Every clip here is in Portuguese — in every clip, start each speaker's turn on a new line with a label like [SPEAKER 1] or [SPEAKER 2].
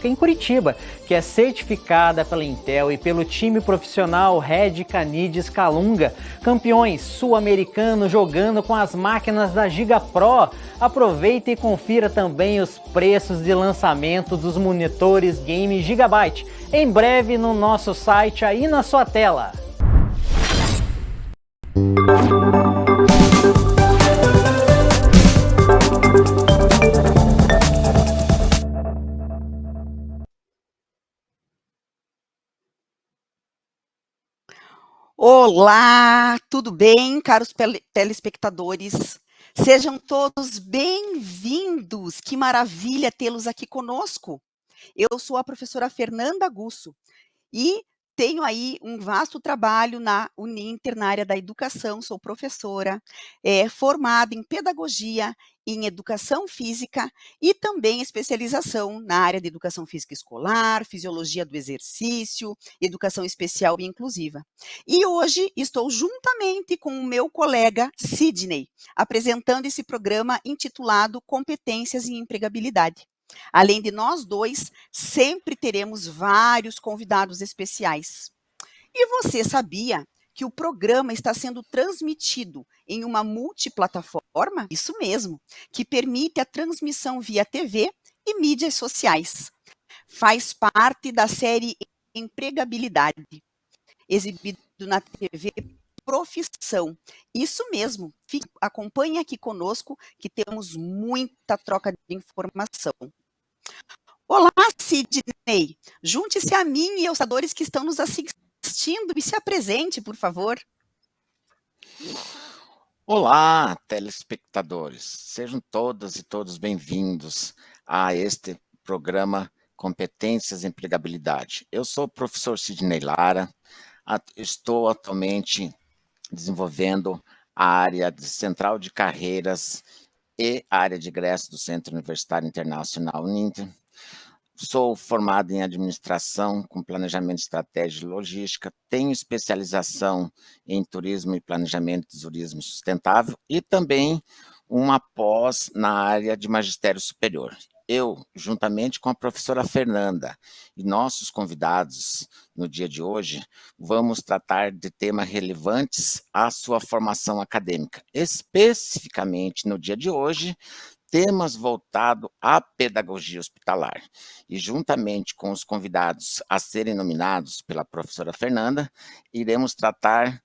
[SPEAKER 1] Informática em Curitiba, que é certificada pela Intel e pelo time profissional Red Canides Calunga, campeões sul-americanos jogando com as máquinas da Giga Pro. Aproveita e confira também os preços de lançamento dos monitores Game Gigabyte, em breve no nosso site aí na sua tela.
[SPEAKER 2] Olá, tudo bem, caros telespectadores? Sejam todos bem-vindos, que maravilha tê-los aqui conosco. Eu sou a professora Fernanda Gusso e tenho aí um vasto trabalho na Uninter, na área da educação, sou professora, formada em pedagogia, em educação física e também especialização na área de educação física escolar, fisiologia do exercício, educação especial e inclusiva. E hoje estou juntamente com o meu colega Sidney, apresentando esse programa intitulado Competências em Empregabilidade. Além de nós dois, sempre teremos vários convidados especiais. E você sabia que o programa está sendo transmitido em uma multiplataforma? Isso mesmo, que permite a transmissão via TV e mídias sociais. Faz parte da série Empregabilidade, exibido na TV Profissão. Isso mesmo, acompanhe aqui conosco que temos muita troca de informação. Olá, Sidney. Junte-se a mim e aos auditores que estão nos assistindo e se apresente, por favor.
[SPEAKER 3] Olá, telespectadores. Sejam todas e todos bem-vindos a este programa Competências em Empregabilidade. Eu sou o professor Sidney Lara. Estou atualmente desenvolvendo a área de Central de Carreiras e a área de ingresso do Centro Universitário Internacional Uninter. Sou formado em administração com planejamento, estratégia e logística, tenho especialização em turismo e planejamento de turismo sustentável e também uma pós na área de magistério superior. Eu, juntamente com a professora Fernanda e nossos convidados no dia de hoje, vamos tratar de temas relevantes à sua formação acadêmica. Especificamente no dia de hoje, temas voltados à pedagogia hospitalar. E juntamente com os convidados a serem nominados pela professora Fernanda, iremos tratar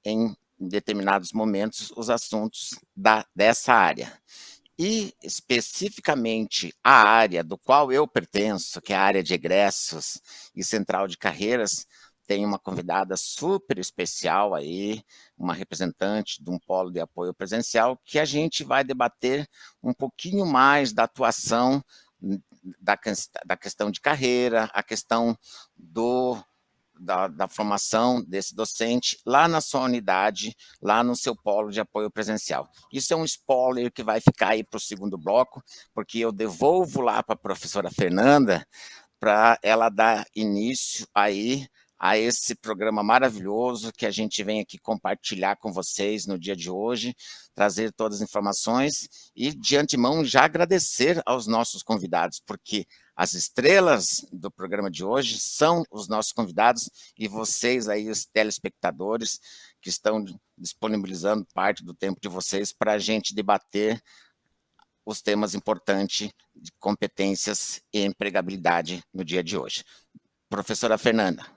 [SPEAKER 3] em determinados momentos os assuntos dessa área. E especificamente a área do qual eu pertenço, que é a área de egressos e central de carreiras, tem uma convidada super especial aí, uma representante de um polo de apoio presencial, que a gente vai debater um pouquinho mais da atuação da questão de carreira, a questão da formação desse docente lá na sua unidade, lá no seu polo de apoio presencial. Isso é um spoiler que vai ficar aí para o segundo bloco, porque eu devolvo lá para a professora Fernanda para ela dar início aí a esse programa maravilhoso que a gente vem aqui compartilhar com vocês no dia de hoje, trazer todas as informações e, de antemão, já agradecer aos nossos convidados, porque as estrelas do programa de hoje são os nossos convidados e vocês aí, os telespectadores, que estão disponibilizando parte do tempo de vocês para a gente debater os temas importantes de competências e empregabilidade no dia de hoje. Professora Fernanda.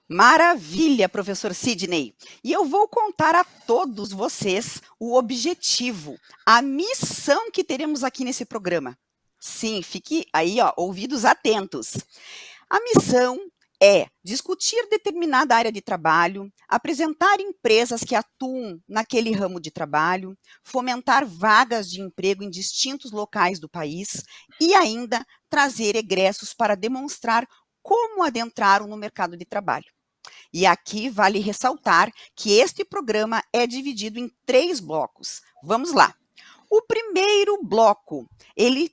[SPEAKER 2] Maravilha, professor Sidney. E eu vou contar a todos vocês o objetivo, a missão que teremos aqui nesse programa. Sim, fique aí, ouvidos atentos. A missão é discutir determinada área de trabalho, apresentar empresas que atuam naquele ramo de trabalho, fomentar vagas de emprego em distintos locais do país e ainda trazer egressos para demonstrar como adentraram no mercado de trabalho. E aqui vale ressaltar que este programa é dividido em 3 blocos. Vamos lá. O primeiro bloco, ele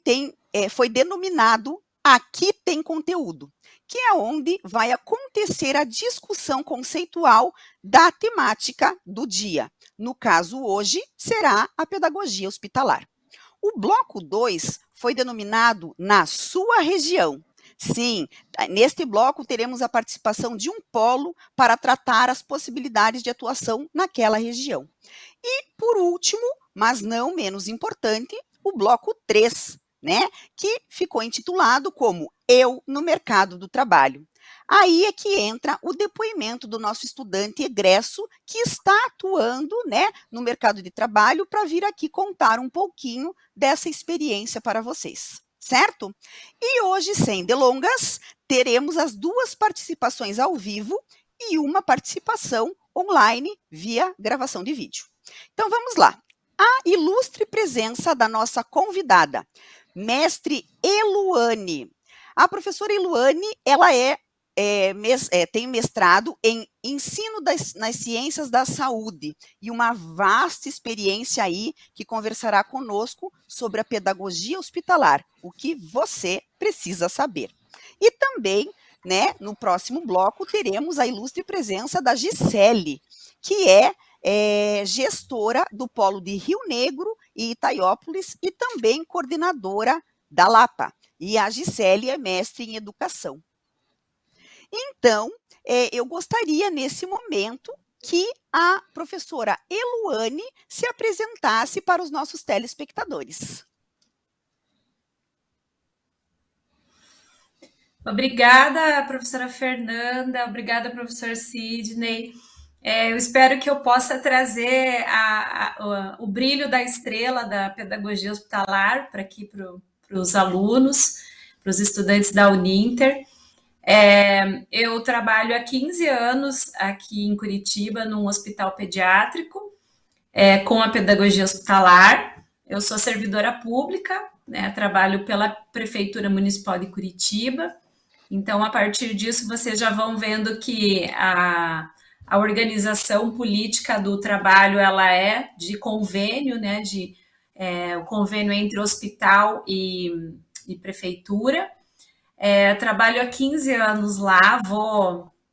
[SPEAKER 2] foi denominado Aqui Tem Conteúdo, que é onde vai acontecer a discussão conceitual da temática do dia. No caso, hoje, será a pedagogia hospitalar. O bloco 2 foi denominado na sua região. Sim, neste bloco teremos a participação de um polo para tratar as possibilidades de atuação naquela região. E, por último, mas não menos importante, o bloco 3, né, que ficou intitulado como Eu no Mercado do Trabalho. Aí é que entra o depoimento do nosso estudante egresso que está atuando, né, no mercado de trabalho para vir aqui contar um pouquinho dessa experiência para vocês, certo? E hoje, sem delongas, teremos as 2 participações ao vivo e uma participação online via gravação de vídeo. Então vamos lá. A ilustre presença da nossa convidada, mestre Eluane. A professora Eluane, ela tem mestrado em ensino nas ciências da saúde e uma vasta experiência aí que conversará conosco sobre a pedagogia hospitalar, o que você precisa saber. E também, né, no próximo bloco, teremos a ilustre presença da Gisele, que é gestora do Polo de Rio Negro e Itaiópolis e também coordenadora da Lapa. E a Gisele é mestre em educação. Então, eu gostaria, nesse momento, que a professora Eluane se apresentasse para os nossos telespectadores.
[SPEAKER 4] Obrigada, professora Fernanda, obrigada, professor Sidney. Eu espero que eu possa trazer o brilho da estrela da pedagogia hospitalar para aqui para os alunos, para os estudantes da Uninter. Eu trabalho há 15 anos aqui em Curitiba, num hospital pediátrico, com a pedagogia hospitalar. Eu sou servidora pública, né, trabalho pela Prefeitura Municipal de Curitiba. Então, a partir disso, vocês já vão vendo que a organização política do trabalho, ela é de convênio, né, o convênio entre hospital e prefeitura. Trabalho há 15 anos lá,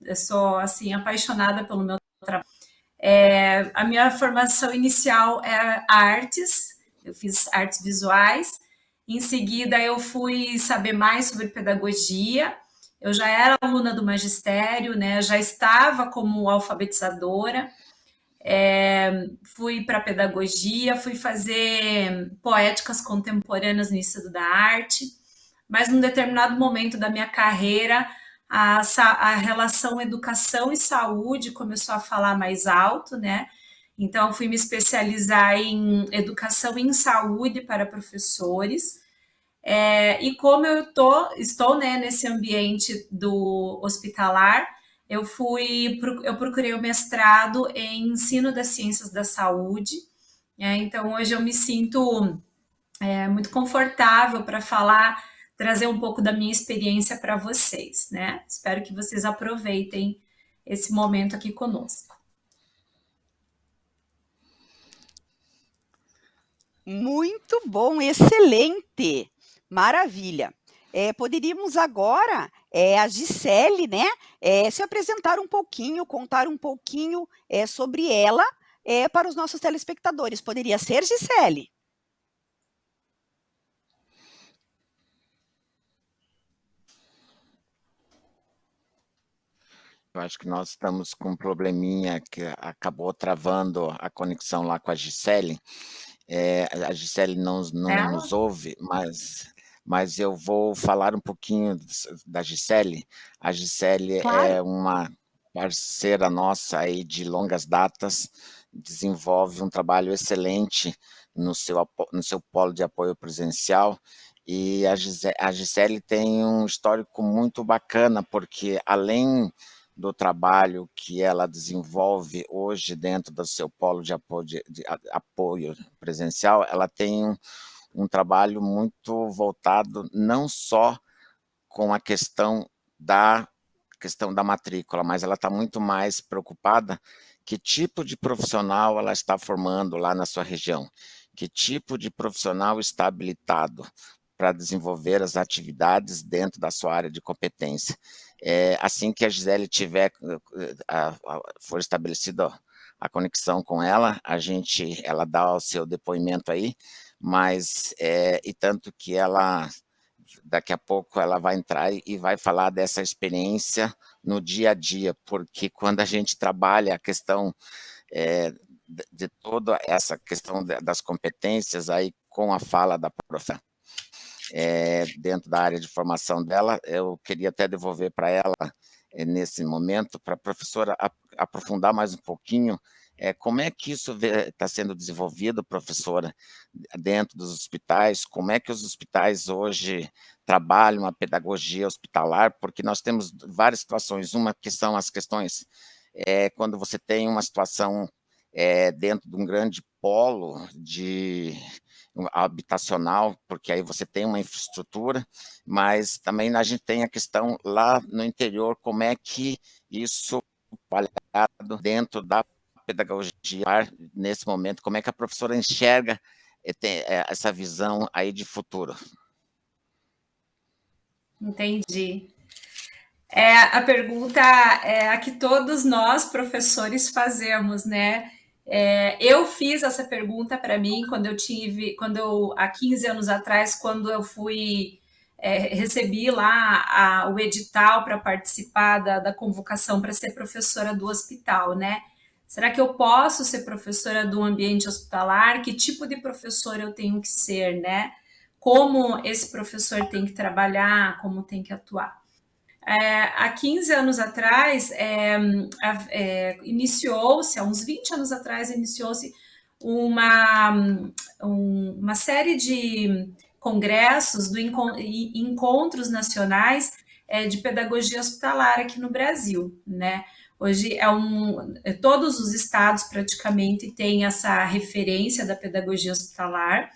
[SPEAKER 4] eu sou, assim, apaixonada pelo meu trabalho. A minha formação inicial é artes, eu fiz artes visuais. Em seguida, eu fui saber mais sobre pedagogia. Eu já era aluna do magistério, né? Já estava como alfabetizadora. Fui para pedagogia, fui fazer poéticas contemporâneas no Instituto da Arte, mas num determinado momento da minha carreira, a relação educação e saúde começou a falar mais alto, né? Então, eu fui me especializar em educação em saúde para professores. E como estou, né, nesse ambiente do hospitalar, eu procurei o mestrado em ensino das ciências da saúde. Então, hoje eu me sinto muito confortável para trazer um pouco da minha experiência para vocês, né? Espero que vocês aproveitem esse momento aqui conosco.
[SPEAKER 2] Muito bom, excelente, maravilha. Poderíamos agora, a Gisele, né, se apresentar um pouquinho, contar um pouquinho sobre ela para os nossos telespectadores. Poderia ser, Gisele?
[SPEAKER 3] Eu acho que nós estamos com um probleminha que acabou travando a conexão lá com a Gisele. A Gisele não nos ouve, mas eu vou falar um pouquinho da Gisele. A Gisele
[SPEAKER 2] Claro.
[SPEAKER 3] é uma parceira nossa aí de longas datas, desenvolve um trabalho excelente no seu polo de apoio presencial. E a Gisele tem um histórico muito bacana, porque além do trabalho que ela desenvolve hoje dentro do seu polo de apoio presencial, ela tem um trabalho muito voltado não só com a questão da matrícula, mas ela está muito mais preocupada que tipo de profissional ela está formando lá na sua região, que tipo de profissional está habilitado para desenvolver as atividades dentro da sua área de competência. Assim que a Gisele for estabelecida a conexão com ela dá o seu depoimento aí, mas, e tanto que ela, daqui a pouco ela vai entrar e vai falar dessa experiência no dia a dia, porque quando a gente trabalha a questão de toda essa questão das competências aí com a fala da professora, dentro da área de formação dela, eu queria até devolver para ela, nesse momento, para a professora aprofundar mais um pouquinho, como é que isso está sendo desenvolvido, professora, dentro dos hospitais, como é que os hospitais hoje trabalham a pedagogia hospitalar, porque nós temos várias situações, uma que são as questões, quando você tem uma situação dentro de um grande polo habitacional, porque aí você tem uma infraestrutura, mas também a gente tem a questão lá no interior, como é que isso trabalhado dentro da pedagogia nesse momento, como é que a professora enxerga essa visão aí de futuro?
[SPEAKER 4] Entendi. A pergunta é a que todos nós, professores, fazemos, né? Eu fiz essa pergunta para mim há 15 anos atrás, quando eu recebi lá o edital para participar da convocação para ser professora do hospital, né? Será que eu posso ser professora do ambiente hospitalar? Que tipo de professor eu tenho que ser, né? Como esse professor tem que trabalhar, como tem que atuar? Há 15 anos atrás, iniciou-se, há uns 20 anos atrás, iniciou-se uma série de congressos, encontros nacionais de pedagogia hospitalar aqui no Brasil, né? Hoje todos os estados praticamente têm essa referência da pedagogia hospitalar,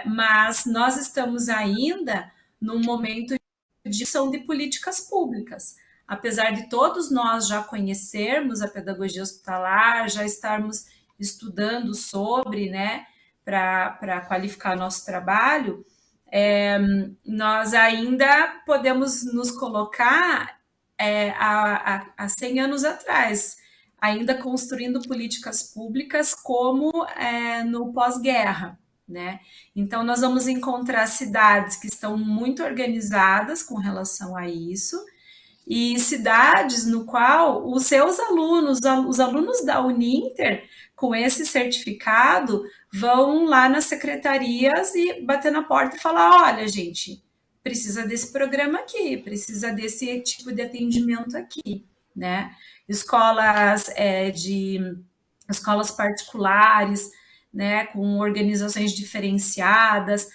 [SPEAKER 4] mas nós estamos ainda num momento de discussão de políticas públicas. Apesar de todos nós já conhecermos a pedagogia hospitalar, já estarmos estudando sobre, né, para qualificar nosso trabalho, nós ainda podemos nos colocar há 100 anos atrás, ainda construindo políticas públicas como no pós-guerra, né? Então, nós vamos encontrar cidades que estão muito organizadas com relação a isso, e cidades no qual os seus alunos, os alunos da Uninter, com esse certificado, vão lá nas secretarias e bater na porta e falar: olha, gente, precisa desse programa aqui, precisa desse tipo de atendimento aqui, né? Escolas particulares, né, com organizações diferenciadas,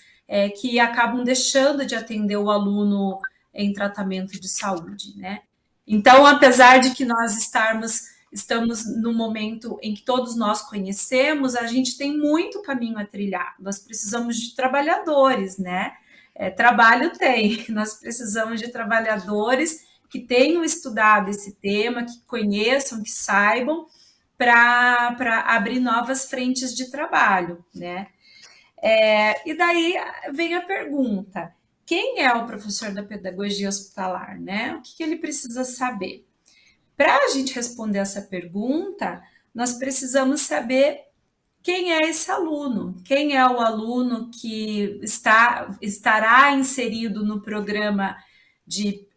[SPEAKER 4] que acabam deixando de atender o aluno em tratamento de saúde, né? Então, apesar de que nós estamos no momento em que todos nós conhecemos, a gente tem muito caminho a trilhar. Nós precisamos de trabalhadores, né? Trabalho tem, nós precisamos de trabalhadores que tenham estudado esse tema, que conheçam, que saibam, para abrir novas frentes de trabalho, né? E daí vem a pergunta: quem é o professor da pedagogia hospitalar, né? O que ele precisa saber? Para a gente responder essa pergunta, nós precisamos saber quem é esse aluno, quem é o aluno que estará inserido no programa de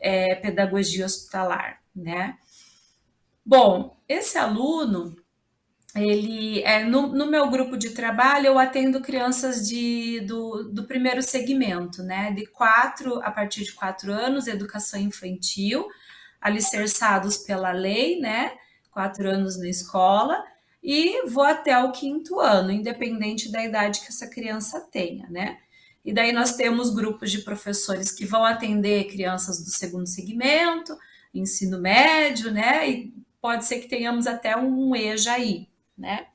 [SPEAKER 4] pedagogia hospitalar, né? Bom, esse aluno, ele no meu grupo de trabalho eu atendo crianças do primeiro segmento, né? A partir de 4 anos, educação infantil, alicerçados pela lei, né? 4 anos na escola, e vou até o 5º ano, independente da idade que essa criança tenha, né? E daí nós temos grupos de professores que vão atender crianças do segundo segmento, ensino médio, né? E pode ser que tenhamos até um EJA aí, né?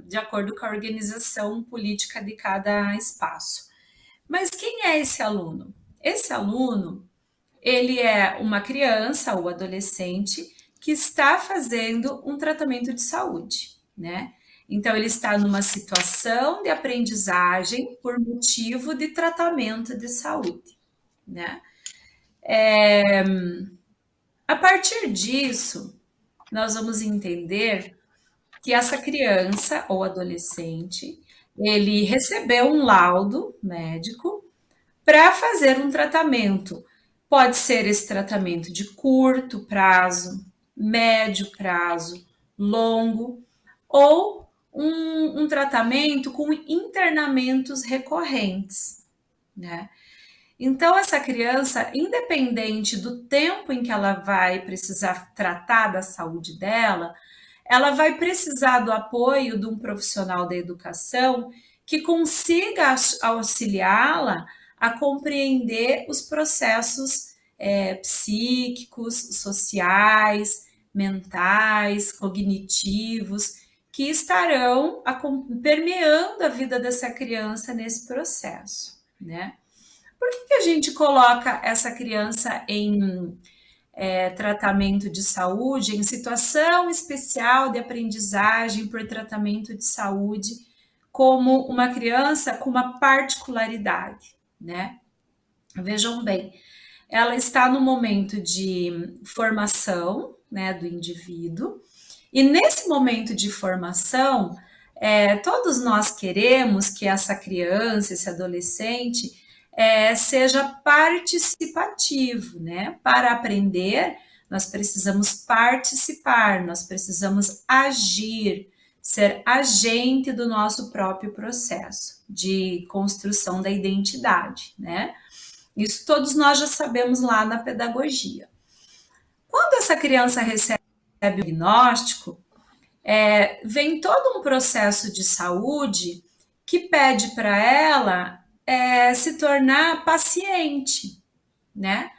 [SPEAKER 4] De acordo com a organização política de cada espaço. Mas quem é esse aluno? Esse aluno, ele é uma criança ou adolescente que está fazendo um tratamento de saúde, né? Então, ele está numa situação de aprendizagem por motivo de tratamento de saúde, né? A partir disso, nós vamos entender que essa criança ou adolescente, ele recebeu um laudo médico para fazer um tratamento. Pode ser esse tratamento de curto prazo, médio prazo, longo, ou um tratamento com internamentos recorrentes, né? Então, essa criança, independente do tempo em que ela vai precisar tratar da saúde dela, ela vai precisar do apoio de um profissional da educação que consiga auxiliá-la a compreender os processos psíquicos, sociais, mentais, cognitivos, que estarão permeando a vida dessa criança nesse processo, né? Por que a gente coloca essa criança em tratamento de saúde, em situação especial de aprendizagem por tratamento de saúde, como uma criança com uma particularidade, né? Vejam bem, ela está no momento de formação, né, do indivíduo, e nesse momento de formação, todos nós queremos que essa criança, esse adolescente, seja participativo, né? Para aprender, nós precisamos participar, nós precisamos agir, ser agente do nosso próprio processo de construção da identidade, né? Isso todos nós já sabemos lá na pedagogia. Quando essa criança recebe o diagnóstico, vem todo um processo de saúde que pede para ela se tornar paciente, né?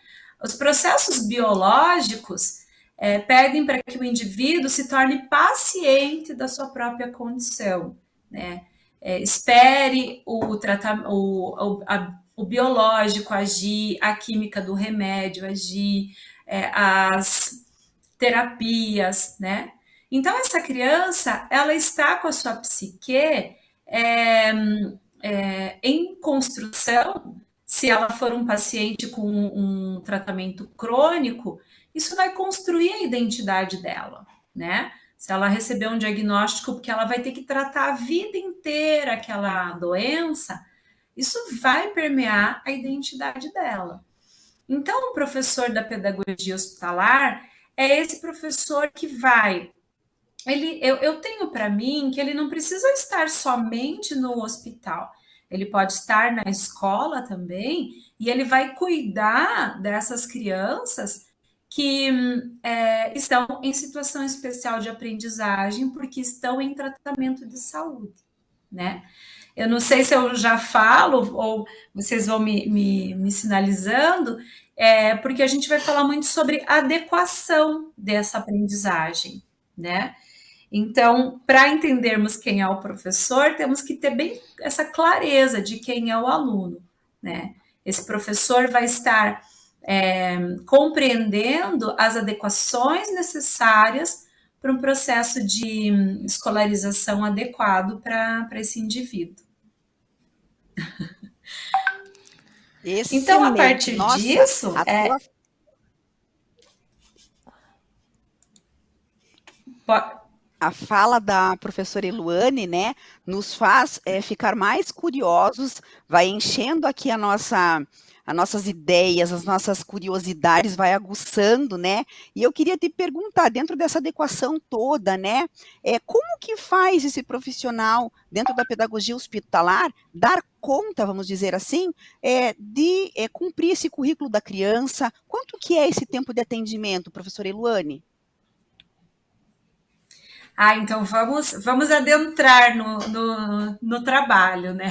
[SPEAKER 4] Os processos biológicos pedem para que o indivíduo se torne paciente da sua própria condição, né? Espere o biológico agir, a química do remédio agir, as terapias, né? Então, essa criança, ela está com a sua psique em construção. Se ela for um paciente com um tratamento crônico, isso vai construir a identidade dela, né? Se ela receber um diagnóstico, porque ela vai ter que tratar a vida inteira aquela doença, isso vai permear a identidade dela. Então, o professor da pedagogia hospitalar é esse professor que vai... eu tenho para mim que ele não precisa estar somente no hospital, ele pode estar na escola também, e ele vai cuidar dessas crianças que estão em situação especial de aprendizagem, porque estão em tratamento de saúde, né? Eu não sei se eu já falo, ou vocês vão me sinalizando, porque a gente vai falar muito sobre adequação dessa aprendizagem, né? Então, para entendermos quem é o professor, temos que ter bem essa clareza de quem é o aluno, né? Esse professor vai estar compreendendo as adequações necessárias para um processo de escolarização adequado para esse indivíduo.
[SPEAKER 2] Excelente.
[SPEAKER 4] Então, a partir disso...
[SPEAKER 2] A fala da professora Eluane, né, nos faz ficar mais curiosos, vai enchendo aqui as nossas ideias, as nossas curiosidades, vai aguçando, né? E eu queria te perguntar, dentro dessa adequação toda, né, como que faz esse profissional, dentro da pedagogia hospitalar, dar conta, vamos dizer assim, de cumprir esse currículo da criança? Quanto que é esse tempo de atendimento, professora Eluane?
[SPEAKER 4] Então vamos adentrar no trabalho, né?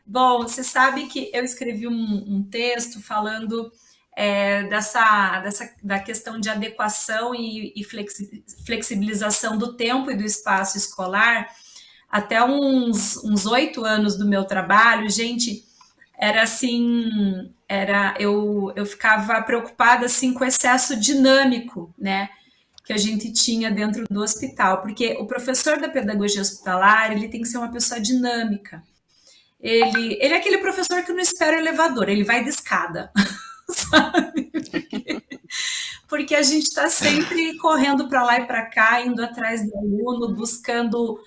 [SPEAKER 4] Bom, você sabe que eu escrevi um texto falando da questão de adequação e flexibilização do tempo e do espaço escolar. Até uns 8 anos do meu trabalho, gente, era assim, eu ficava preocupada assim, com o excesso dinâmico, né, que a gente tinha dentro do hospital, porque o professor da pedagogia hospitalar, ele tem que ser uma pessoa dinâmica. Ele é aquele professor que não espera o elevador, ele vai de escada, sabe? Porque a gente está sempre correndo para lá e para cá, indo atrás do aluno, buscando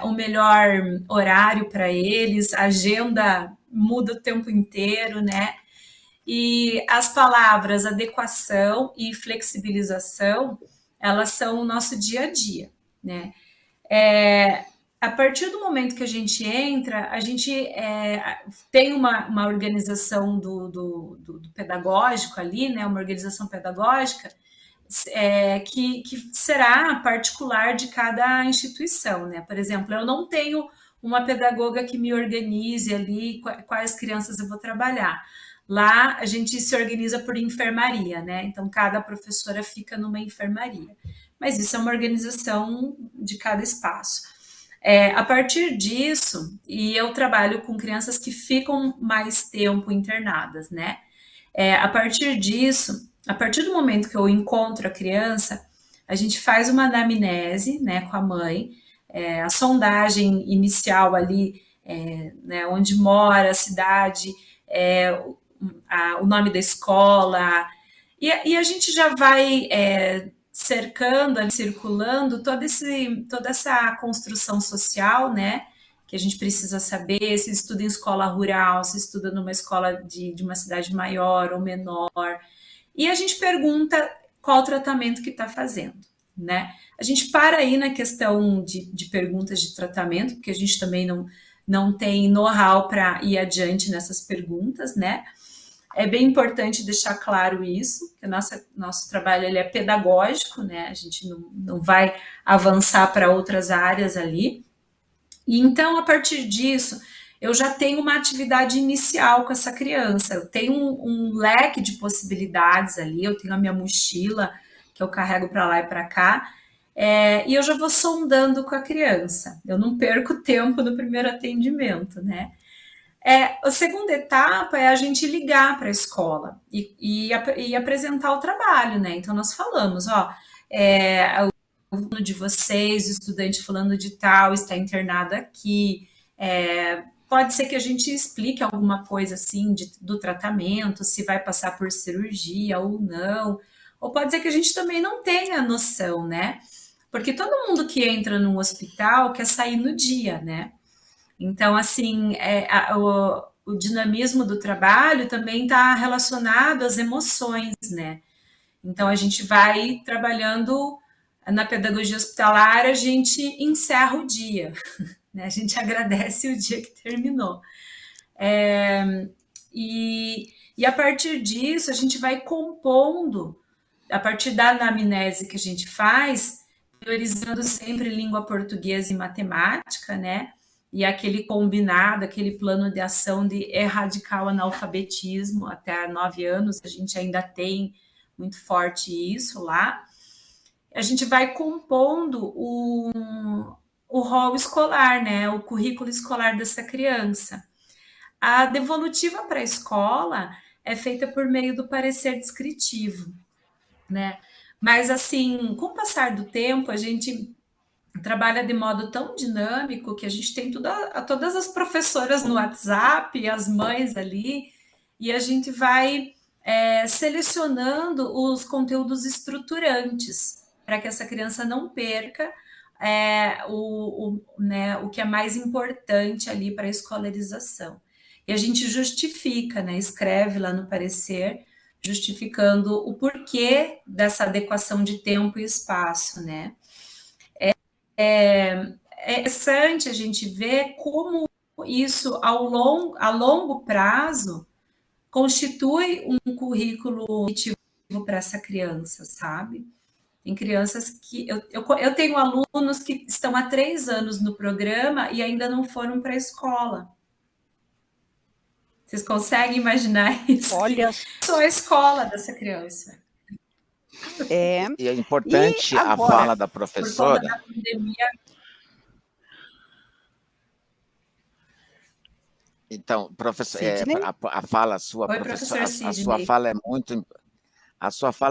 [SPEAKER 4] o melhor horário para eles, a agenda muda o tempo inteiro, né? E as palavras adequação e flexibilização, elas são o nosso dia a dia, né? A partir do momento que a gente entra, a gente tem uma organização do pedagógico ali, né? Uma organização pedagógica que será particular de cada instituição, né? Por exemplo, eu não tenho uma pedagoga que me organize ali quais crianças eu vou trabalhar. Lá a gente se organiza por enfermaria, né? Então cada professora fica numa enfermaria. Mas isso é uma organização de cada espaço. A partir disso, e eu trabalho com crianças que ficam mais tempo internadas, né? A partir disso, a partir do momento que eu encontro a criança, a gente faz uma anamnese, né, com a mãe, a sondagem inicial ali, né, onde mora, a cidade, o nome da escola, e a gente já vai cercando, circulando toda essa construção social, né, que a gente precisa saber se estuda em escola rural, se estuda numa escola de uma cidade maior ou menor. E a gente pergunta qual o tratamento que está fazendo, né? A gente para aí na questão de perguntas de tratamento, porque a gente também não tem know-how para ir adiante nessas perguntas, né? É bem importante deixar claro isso, que o nosso trabalho ele é pedagógico, né? A gente não vai avançar para outras áreas ali. E então, a partir disso, eu já tenho uma atividade inicial com essa criança. Eu tenho um leque de possibilidades ali, eu tenho a minha mochila que eu carrego para lá e para cá, e eu já vou sondando com a criança. Eu não perco tempo no primeiro atendimento, né? A segunda etapa é a gente ligar para a escola e apresentar o trabalho, né? Então, nós falamos, o aluno de vocês, o estudante falando de tal, está internado aqui. Pode ser que a gente explique alguma coisa assim do tratamento, se vai passar por cirurgia ou não. Ou pode ser que a gente também não tenha noção, né? Porque todo mundo que entra num hospital quer sair no dia, né? Então, assim, o dinamismo do trabalho também está relacionado às emoções, né? Então, a gente vai trabalhando na pedagogia hospitalar, a gente encerra o dia, né? A gente agradece o dia que terminou. E a partir disso, a gente vai compondo, a partir da anamnese que a gente faz, priorizando sempre língua portuguesa e matemática, né? E aquele combinado, aquele plano de ação de erradicar o analfabetismo até 9 anos, a gente ainda tem muito forte isso lá. A gente vai compondo o rol escolar, né? O currículo escolar dessa criança. A devolutiva para a escola é feita por meio do parecer descritivo, né? Mas, assim, com o passar do tempo, a gente trabalha de modo tão dinâmico que a gente tem todas as professoras no WhatsApp, as mães ali, e a gente vai selecionando os conteúdos estruturantes para que essa criança não perca o que é mais importante ali para a escolarização. E a gente justifica, né, escreve lá no parecer, justificando o porquê dessa adequação de tempo e espaço, né? É interessante a gente ver como isso, a longo prazo, constitui um currículo para essa criança, sabe? Tem crianças que... Eu tenho alunos que estão há 3 anos no programa e ainda não foram para a escola. Vocês conseguem imaginar isso?
[SPEAKER 2] Olha,
[SPEAKER 4] só a escola dessa criança.
[SPEAKER 3] E é importante
[SPEAKER 2] E agora,
[SPEAKER 3] a fala da
[SPEAKER 4] Por conta
[SPEAKER 3] professora.
[SPEAKER 4] da pandemia.
[SPEAKER 3] Então, professor,
[SPEAKER 2] Sidney?
[SPEAKER 3] a fala sua,
[SPEAKER 4] Oi,
[SPEAKER 3] professor,
[SPEAKER 4] professor
[SPEAKER 3] a sua
[SPEAKER 4] Sidney.
[SPEAKER 3] fala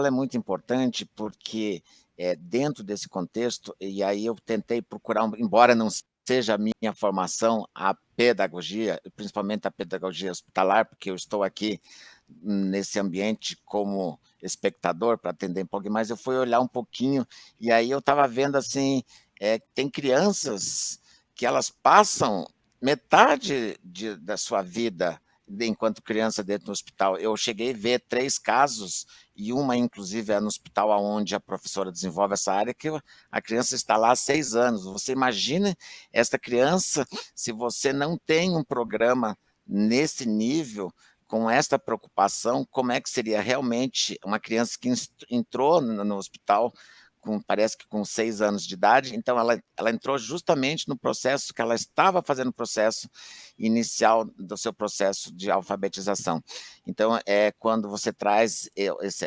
[SPEAKER 3] é muito importante porque dentro desse contexto, e aí eu tentei procurar, embora não seja a minha formação, a pedagogia, principalmente a pedagogia hospitalar, porque eu estou aqui nesse ambiente como espectador para atender um pouquinho mais, eu fui olhar um pouquinho, e aí eu estava vendo assim, tem crianças que elas passam metade da sua vida enquanto criança dentro do hospital. Eu cheguei a ver 3 casos, e uma, inclusive, é no hospital onde a professora desenvolve essa área, que a criança está lá há 6 anos. Você imagina essa criança, se você não tem um programa nesse nível, com esta preocupação, como é que seria realmente uma criança que entrou no hospital parece que com 6 anos de idade, então ela entrou justamente no processo que ela estava fazendo o processo inicial do seu processo de alfabetização. Então, quando você traz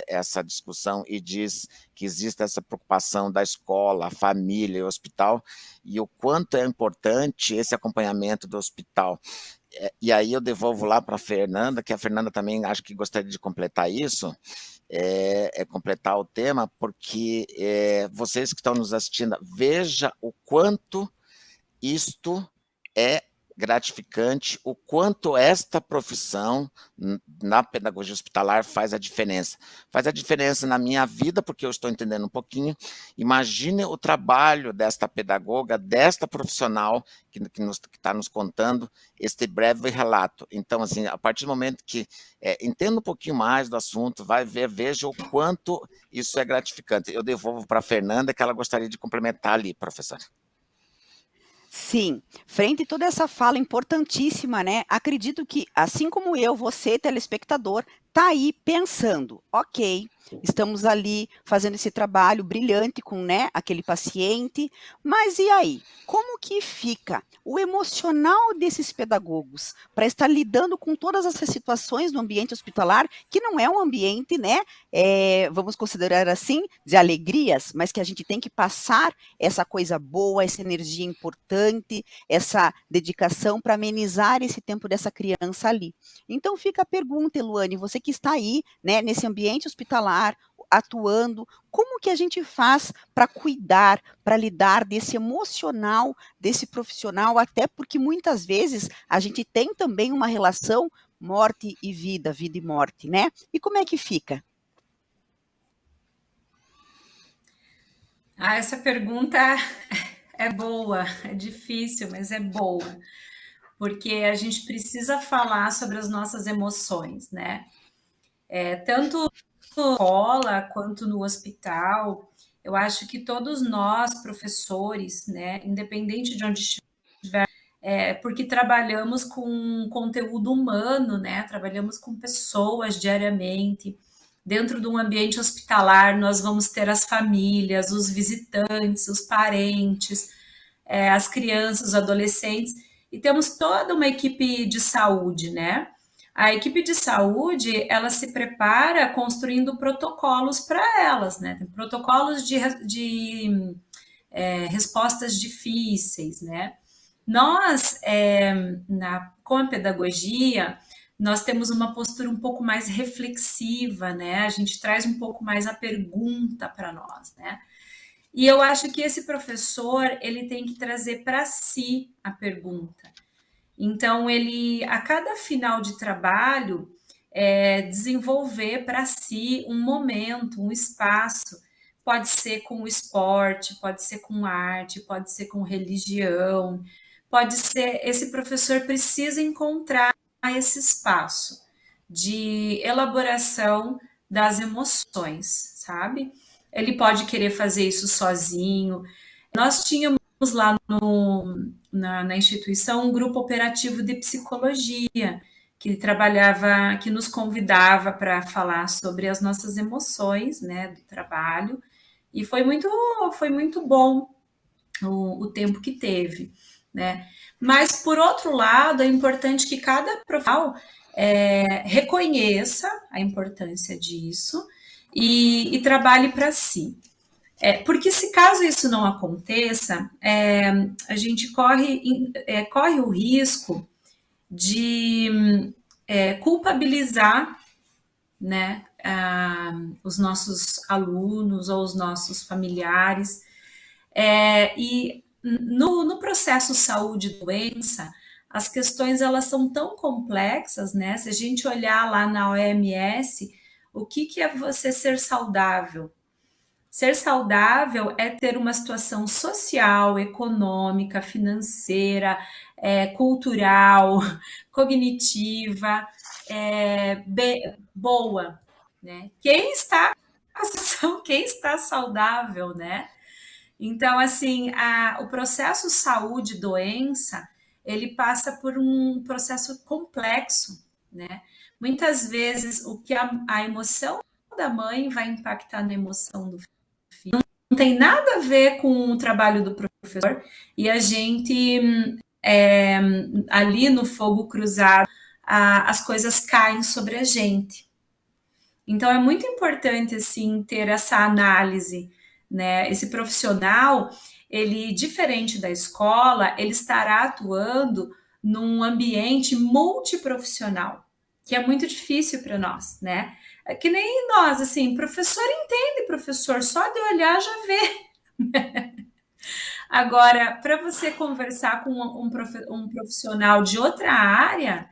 [SPEAKER 3] essa discussão e diz que existe essa preocupação da escola, a família e o hospital, e o quanto é importante esse acompanhamento do hospital. E aí eu devolvo lá para a Fernanda, que a Fernanda também acho que gostaria de completar isso, completar o tema, porque vocês que estão nos assistindo, veja o quanto isto é gratificante, o quanto esta profissão na pedagogia hospitalar faz a diferença. Faz a diferença na minha vida, porque eu estou entendendo um pouquinho. Imagine o trabalho desta pedagoga, desta profissional que está nos contando este breve relato. Então, assim, a partir do momento que entenda um pouquinho mais do assunto, veja o quanto isso é gratificante. Eu devolvo para a Fernanda, que ela gostaria de complementar ali, professora.
[SPEAKER 2] Sim, frente a toda essa fala importantíssima, né? Acredito que, assim como eu, você, telespectador, tá aí pensando, ok, estamos ali fazendo esse trabalho brilhante com, né, aquele paciente, mas e aí? Como que fica o emocional desses pedagogos para estar lidando com todas essas situações no ambiente hospitalar, que não é um ambiente, né, vamos considerar assim, de alegrias, mas que a gente tem que passar essa coisa boa, essa energia importante, essa dedicação para amenizar esse tempo dessa criança ali. Então fica a pergunta, Eluane, você que está aí, né, nesse ambiente hospitalar, atuando, como que a gente faz para cuidar, para lidar desse emocional, desse profissional, até porque muitas vezes a gente tem também uma relação morte e vida e morte, né? E como é que fica?
[SPEAKER 4] Essa pergunta é boa, é difícil, mas é boa, porque a gente precisa falar sobre as nossas emoções, né? Tanto na escola quanto no hospital, eu acho que todos nós, professores, né, independente de onde estiver, porque trabalhamos com conteúdo humano, né? Trabalhamos com pessoas diariamente. Dentro de um ambiente hospitalar, nós vamos ter as famílias, os visitantes, os parentes, as crianças, os adolescentes, e temos toda uma equipe de saúde, né? A equipe de saúde, ela se prepara construindo protocolos para elas, né? Tem protocolos de respostas difíceis, né? Nós, com a pedagogia, nós temos uma postura um pouco mais reflexiva, né? A gente traz um pouco mais a pergunta para nós, né? E eu acho que esse professor, ele tem que trazer para si a pergunta. Então, ele, a cada final de trabalho, desenvolver para si um momento, um espaço. Pode ser com o esporte, pode ser com arte, pode ser com religião, pode ser. Esse professor precisa encontrar esse espaço de elaboração das emoções, sabe? Ele pode querer fazer isso sozinho. Nós tínhamos lá na instituição um grupo operativo de psicologia que trabalhava, que nos convidava para falar sobre as nossas emoções, né, do trabalho, e foi muito bom o tempo que teve, né? Mas por outro lado, é importante que cada profissional reconheça a importância disso e trabalhe para si. Porque se caso isso não aconteça, a gente corre o risco de culpabilizar, né, os nossos alunos ou os nossos familiares. E no processo saúde e doença, as questões elas são tão complexas, né? Se a gente olhar lá na OMS, o que é você ser saudável? Ser saudável é ter uma situação social, econômica, financeira, cultural, cognitiva, boa, né? Quem está quem está saudável, né? Então, assim, o processo saúde-doença, ele passa por um processo complexo, né? Muitas vezes, o que a emoção da mãe vai impactar na emoção do filho. Não tem nada a ver com o trabalho do professor, e a gente, ali no fogo cruzado, as coisas caem sobre a gente. Então, é muito importante, assim, ter essa análise, né? Esse profissional, ele, diferente da escola, ele estará atuando num ambiente multiprofissional, que é muito difícil para nós, né? É que nem nós, assim, professor entende, professor, só de olhar já vê. Agora, para você conversar com um profissional de outra área,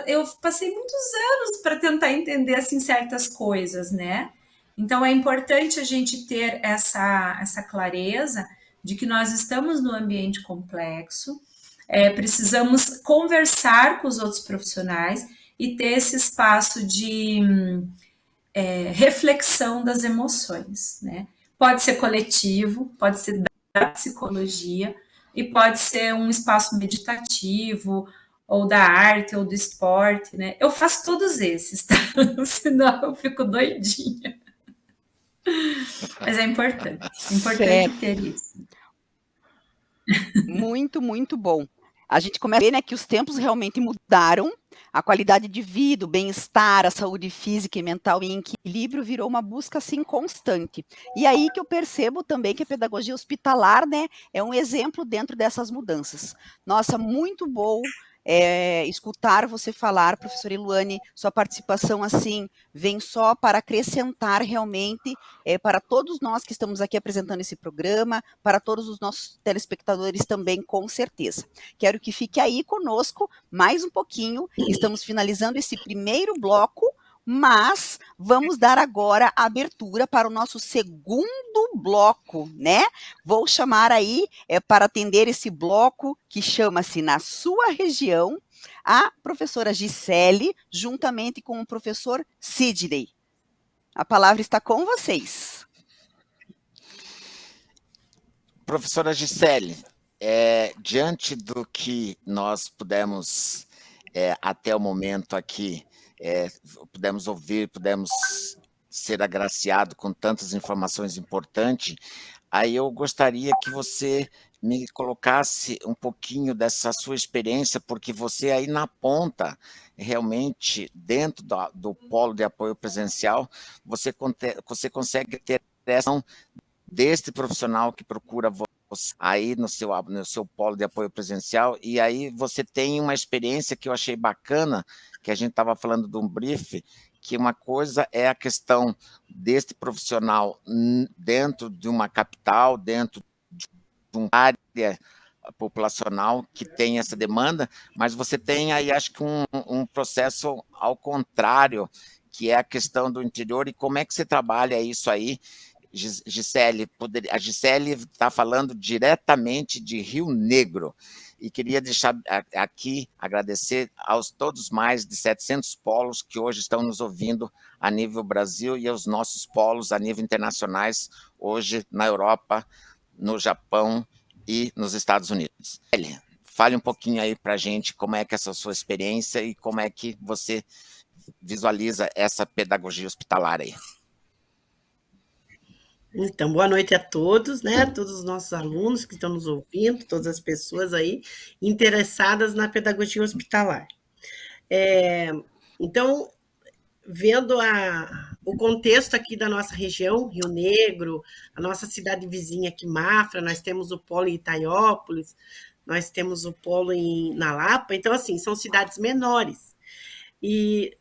[SPEAKER 4] eu passei muitos anos para tentar entender assim certas coisas, né? Então é importante a gente ter essa clareza de que nós estamos num ambiente complexo, precisamos conversar com os outros profissionais e ter esse espaço de reflexão das emoções, né? Pode ser coletivo, pode ser da psicologia e pode ser um espaço meditativo ou da arte ou do esporte, né? Eu faço todos esses, tá? Senão eu fico doidinha. Mas é importante
[SPEAKER 2] Certo.
[SPEAKER 4] ter isso.
[SPEAKER 2] Muito, muito bom. A gente começa a ver, né, que os tempos realmente mudaram, a qualidade de vida, o bem-estar, a saúde física e mental em equilíbrio virou uma busca, assim, constante. E aí que eu percebo também que a pedagogia hospitalar, né, é um exemplo dentro dessas mudanças. Nossa, muito bom escutar você falar, professora Eluane, sua participação, assim, vem só para acrescentar realmente para todos nós que estamos aqui apresentando esse programa, para todos os nossos telespectadores também, com certeza. Quero que fique aí conosco mais um pouquinho. Estamos finalizando esse primeiro bloco, mas vamos dar agora a abertura para o nosso segundo bloco, né? Vou chamar aí, para atender esse bloco, que chama-se Na Sua Região, a professora Gisele, juntamente com o professor Sidney. A palavra está com vocês.
[SPEAKER 3] Professora Gisele, diante do que nós pudemos, até o momento aqui, pudemos ouvir, pudemos ser agraciado com tantas informações importantes, aí eu gostaria que você me colocasse um pouquinho dessa sua experiência, porque você aí na ponta, realmente, dentro do polo de apoio presencial, você consegue ter essa deste profissional que procura você aí no seu polo de apoio presencial, e aí você tem uma experiência que eu achei bacana, que a gente estava falando de um brief, que uma coisa é a questão deste profissional dentro de uma capital, dentro de uma área populacional que tem essa demanda, mas você tem aí, acho que um processo ao contrário, que é a questão do interior, e como é que você trabalha isso aí, Gisele? A Gisele está falando diretamente de Rio Negro, e queria deixar aqui, agradecer aos todos mais de 700 polos que hoje estão nos ouvindo a nível Brasil e aos nossos polos a nível internacionais, hoje na Europa, no Japão e nos Estados Unidos. Fale um pouquinho aí para a gente como é que é essa sua experiência e como é que você visualiza essa pedagogia hospitalar aí.
[SPEAKER 5] Então, boa noite a todos, né? Todos os nossos alunos que estão nos ouvindo, todas as pessoas aí interessadas na pedagogia hospitalar. Então, vendo o contexto aqui da nossa região, Rio Negro, a nossa cidade vizinha aqui, Mafra, nós temos o polo em Itaiópolis, nós temos o polo na Lapa, então, assim, são cidades menores. E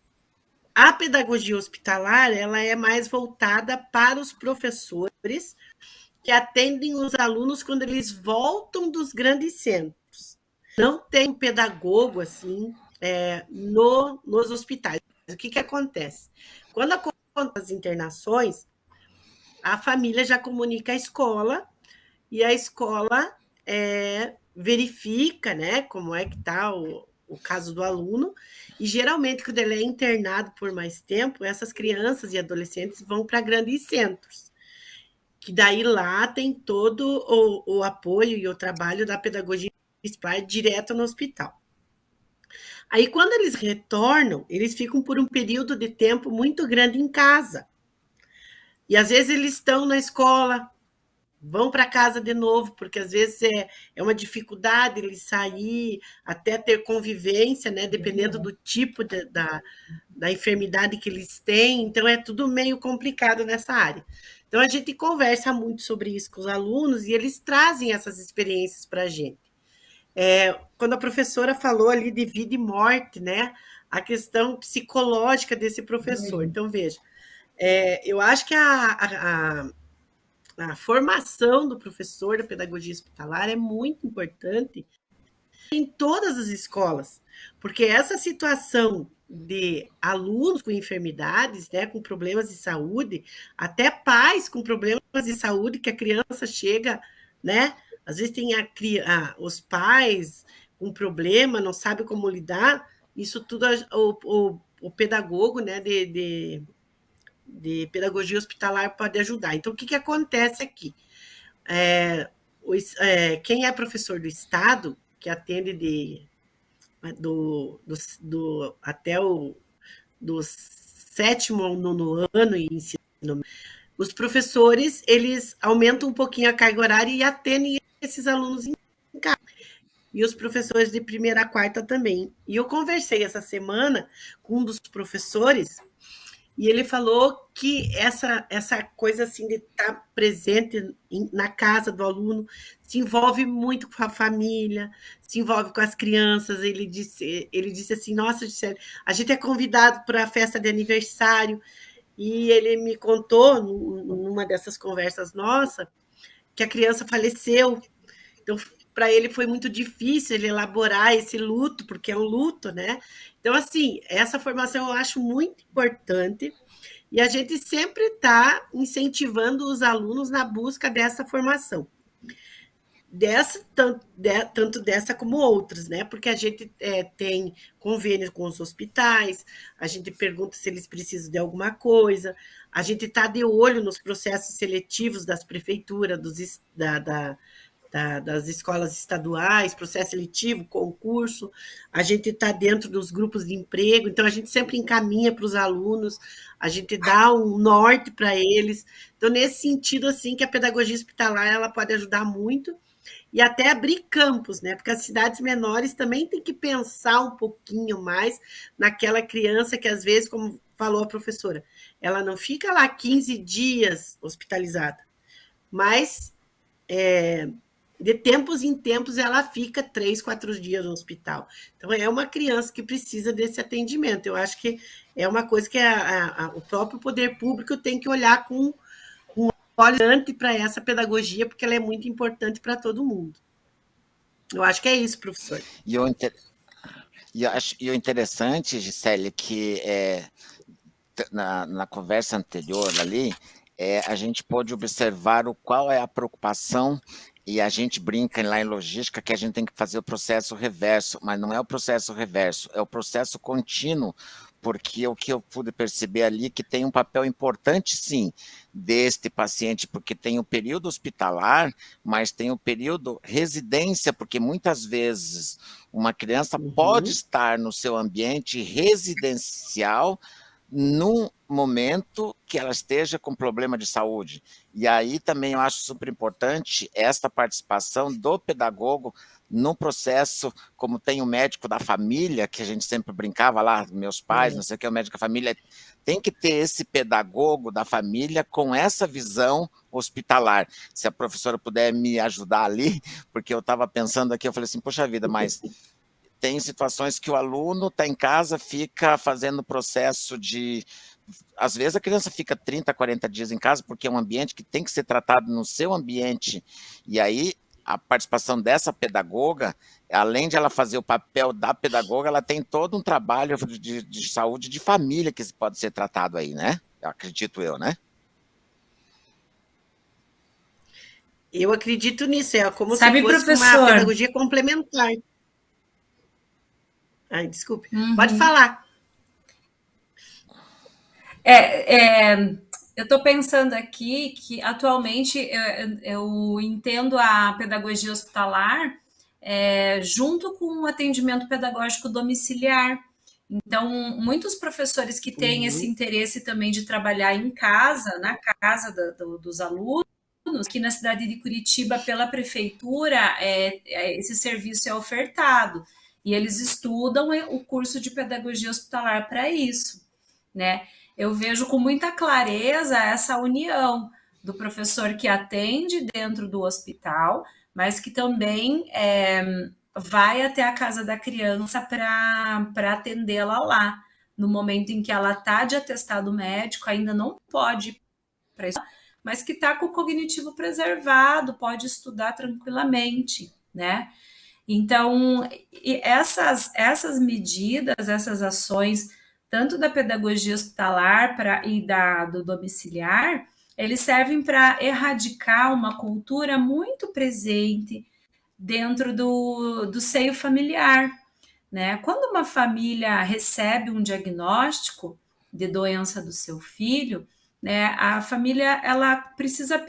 [SPEAKER 5] a pedagogia hospitalar, ela é mais voltada para os professores que atendem os alunos quando eles voltam dos grandes centros. Não tem pedagogo, assim, nos hospitais. O que acontece? Quando acontecem as internações, a família já comunica à escola, e a escola verifica, né, como é que está o caso do aluno, e geralmente, quando ele é internado por mais tempo, essas crianças e adolescentes vão para grandes centros, que daí lá tem todo o apoio e o trabalho da pedagogia municipal direto no hospital. Aí, quando eles retornam, eles ficam por um período de tempo muito grande em casa. E às vezes eles estão na escola, vão para casa de novo, porque às vezes é uma dificuldade eles sair, até ter convivência, né? Dependendo do tipo da enfermidade que eles têm. Então, é tudo meio complicado nessa área. Então, a gente conversa muito sobre isso com os alunos e eles trazem essas experiências para a gente. Quando a professora falou ali de vida e morte, né? A questão psicológica desse professor. Então, veja, eu acho que a formação do professor da pedagogia hospitalar é muito importante em todas as escolas, porque essa situação de alunos com enfermidades, né, com problemas de saúde, até pais com problemas de saúde, que a criança chega, né, às vezes tem os pais com problema, não sabe como lidar, isso tudo o pedagogo, né, de pedagogia hospitalar pode ajudar. Então, o que acontece aqui? Quem é professor do Estado, que atende até do 7º ao 9º ano e ensino, os professores, eles aumentam um pouquinho a carga horária e atendem esses alunos em casa. E os professores de 1ª a 4ª também. E eu conversei essa semana com um dos professores, e ele falou que essa coisa assim de estar presente na casa do aluno se envolve muito com a família, se envolve com as crianças. Ele disse assim, nossa, Gisele, a gente é convidado para a festa de aniversário, e ele me contou, numa dessas conversas nossa, que a criança faleceu. Então, para ele foi muito difícil ele elaborar esse luto, porque é um luto, né? Então, assim, essa formação eu acho muito importante, e a gente sempre está incentivando os alunos na busca dessa formação. Tanto dessa como outras, né? Porque a gente tem convênio com os hospitais, a gente pergunta se eles precisam de alguma coisa, a gente está de olho nos processos seletivos das prefeituras, das escolas estaduais, processo seletivo, concurso, a gente está dentro dos grupos de emprego, então a gente sempre encaminha para os alunos, a gente dá um norte para eles. Então, nesse sentido, assim, que a pedagogia hospitalar ela pode ajudar muito, e até abrir campos, né? Porque as cidades menores também têm que pensar um pouquinho mais naquela criança que, às vezes, como falou a professora, ela não fica lá 15 dias hospitalizada, mas de tempos em tempos ela fica 3, 4 dias no hospital. Então, é uma criança que precisa desse atendimento. Eu acho que é uma coisa que o próprio poder público tem que olhar com olhante para essa pedagogia, porque ela é muito importante para todo mundo. Eu acho que é isso, professor.
[SPEAKER 3] E o interessante, Gisele, que na conversa anterior ali, a gente pôde observar qual é a preocupação, e a gente brinca lá em logística que a gente tem que fazer o processo reverso, mas não é o processo reverso, é o processo contínuo, porque o que eu pude perceber ali que tem um papel importante, sim, deste paciente, porque tem o período hospitalar, mas tem o período residência, porque muitas vezes uma criança pode estar no seu ambiente residencial num momento que ela esteja com problema de saúde. E aí também eu acho super importante essa participação do pedagogo no processo, como tem o médico da família, que a gente sempre brincava lá, meus pais, não sei o que, o médico da família, tem que ter esse pedagogo da família com essa visão hospitalar. Se a professora puder me ajudar ali, porque eu estava pensando aqui, eu falei assim, poxa vida, mas tem situações que o aluno está em casa, fica fazendo processo de... Às vezes a criança fica 30, 40 dias em casa, porque é um ambiente que tem que ser tratado no seu ambiente. E aí, a participação dessa pedagoga, além de ela fazer o papel da pedagoga, ela tem todo um trabalho de saúde de família que pode ser tratado aí, né? Acredito eu, né?
[SPEAKER 5] Eu acredito nisso, é como
[SPEAKER 4] Sabe,
[SPEAKER 5] se fosse uma
[SPEAKER 4] professor?
[SPEAKER 5] pedagogia complementar. Ai, desculpe. Pode
[SPEAKER 4] Uhum.
[SPEAKER 5] falar.
[SPEAKER 4] Eu estou pensando aqui que atualmente eu entendo a pedagogia hospitalar junto com o atendimento pedagógico domiciliar. Então, muitos professores que têm esse interesse também de trabalhar em casa, na casa dos alunos, aqui na cidade de Curitiba, pela prefeitura, esse serviço é ofertado. E eles estudam o curso de pedagogia hospitalar para isso, né? Eu vejo com muita clareza essa união do professor que atende dentro do hospital, mas que também vai até a casa da criança para atendê-la lá. No momento em que ela está de atestado médico, ainda não pode ir para isso, mas que está com o cognitivo preservado, pode estudar tranquilamente, né? Então, essas medidas, essas ações, tanto da pedagogia hospitalar e do domiciliar, eles servem para erradicar uma cultura muito presente dentro do seio familiar, né? Quando uma família recebe um diagnóstico de doença do seu filho, né, a família ela precisa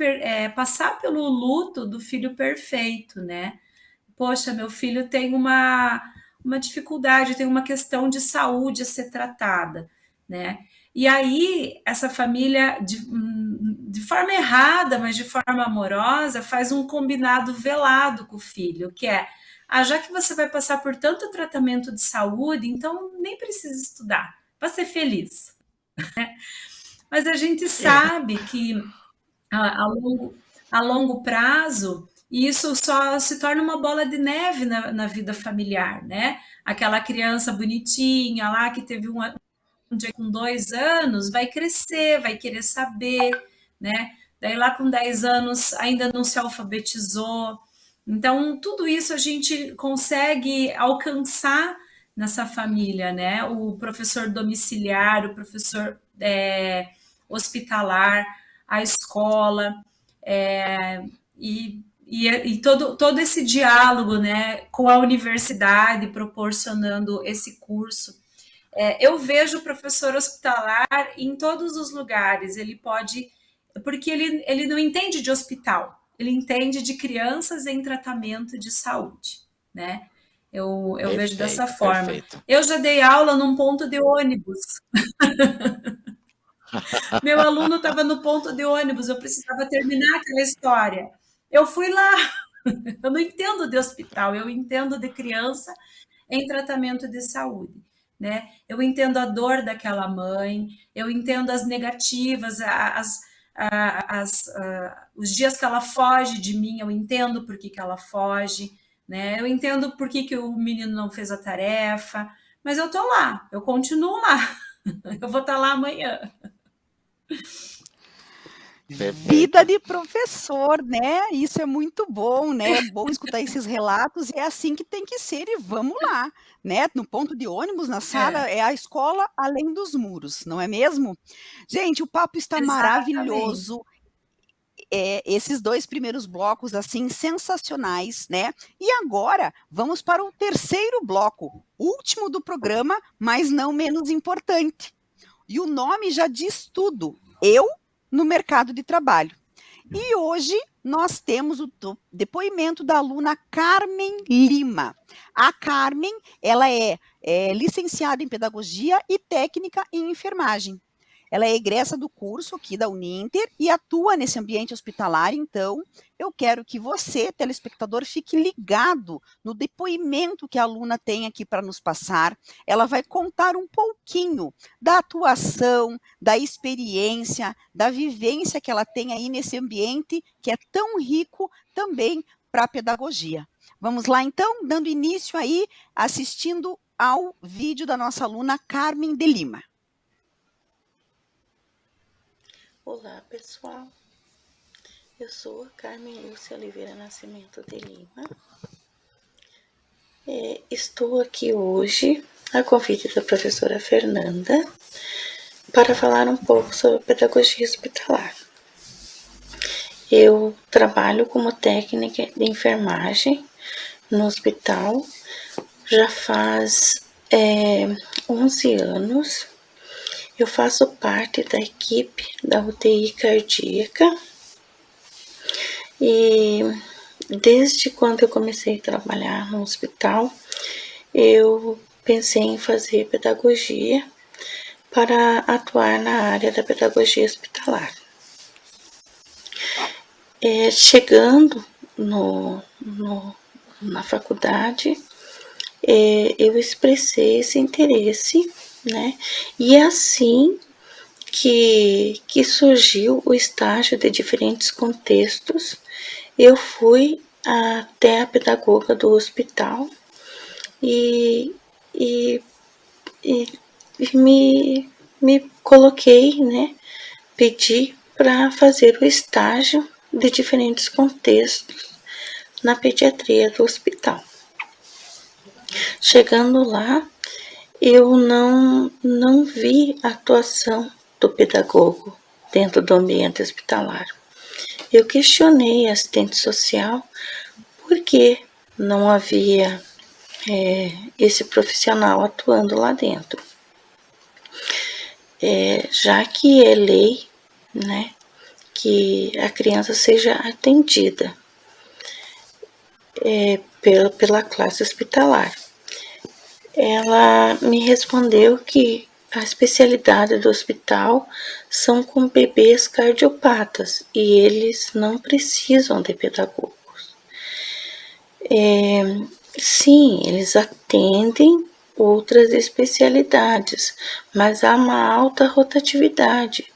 [SPEAKER 4] passar pelo luto do filho perfeito, né? Poxa, meu filho tem uma dificuldade, tem uma questão de saúde a ser tratada, né? E aí, essa família, de forma errada, mas de forma amorosa, faz um combinado velado com o filho, que é, já que você vai passar por tanto tratamento de saúde, então nem precisa estudar, vai ser feliz. Mas a gente sabe que a longo prazo, e isso só se torna uma bola de neve na vida familiar, né? Aquela criança bonitinha lá que teve um dia com 2 anos, vai crescer, vai querer saber, né? Daí lá com 10 anos ainda não se alfabetizou. Então, tudo isso a gente consegue alcançar nessa família, né? O professor domiciliar, o professor hospitalar, a escola, e todo esse diálogo, né, com a universidade proporcionando esse curso. Eu vejo o professor hospitalar em todos os lugares, ele pode, porque ele não entende de hospital, ele entende de crianças em tratamento de saúde, né? Eu vejo dessa
[SPEAKER 3] Perfeito,
[SPEAKER 4] forma.
[SPEAKER 3] perfeito.
[SPEAKER 4] Eu já dei aula num ponto de ônibus. Meu aluno estava no ponto de ônibus, eu precisava terminar aquela história. Eu fui lá. Eu não entendo de hospital, eu entendo de criança em tratamento de saúde, né? Eu entendo a dor daquela mãe, eu entendo as negativas, os dias que ela foge de mim, eu entendo por que ela foge, né? Eu entendo por que o menino não fez a tarefa, mas eu tô lá, eu continuo lá, eu vou estar lá amanhã.
[SPEAKER 2] Vida de professor, né? Isso é muito bom, né? É bom escutar esses relatos e é assim que tem que ser e vamos lá, né? No ponto de ônibus, na sala, é a escola além dos muros, não é mesmo? Gente, o papo está
[SPEAKER 4] Exatamente.
[SPEAKER 2] maravilhoso. Esses 2 primeiros blocos, assim, sensacionais, né? E agora, vamos para o terceiro bloco, último do programa, mas não menos importante. E o nome já diz tudo, eu no mercado de trabalho. E hoje nós temos o depoimento da aluna Carmen Lima. A Carmen, ela é licenciada em Pedagogia e técnica em enfermagem. Ela é egressa do curso aqui da Uninter e atua nesse ambiente hospitalar, então eu quero que você, telespectador, fique ligado no depoimento que a aluna tem aqui para nos passar. Ela vai contar um pouquinho da atuação, da experiência, da vivência que ela tem aí nesse ambiente que é tão rico também para a pedagogia. Vamos lá, então, dando início aí, assistindo ao vídeo da nossa aluna Carmen de Lima.
[SPEAKER 6] Olá, pessoal. Eu sou a Carmen Lúcia Oliveira Nascimento de Lima. Estou aqui hoje, a convite da professora Fernanda, para falar um pouco sobre pedagogia hospitalar. Eu trabalho como técnica de enfermagem no hospital já faz 11 anos. Eu faço parte da equipe da UTI cardíaca e desde quando eu comecei a trabalhar no hospital, eu pensei em fazer pedagogia para atuar na área da pedagogia hospitalar. Chegando na faculdade, eu expressei esse interesse, né? E é assim que surgiu o estágio de diferentes contextos. Eu fui até a pedagoga do hospital e me coloquei, né? Pedi para fazer o estágio de diferentes contextos na pediatria do hospital. Chegando lá, eu não vi a atuação do pedagogo dentro do ambiente hospitalar. Eu questionei a assistente social por que não havia esse profissional atuando lá dentro. Já que é lei, né, que a criança seja atendida pela classe hospitalar. Ela me respondeu que a especialidade do hospital são com bebês cardiopatas e eles não precisam de pedagogos. Sim, eles atendem outras especialidades, mas há uma alta rotatividade.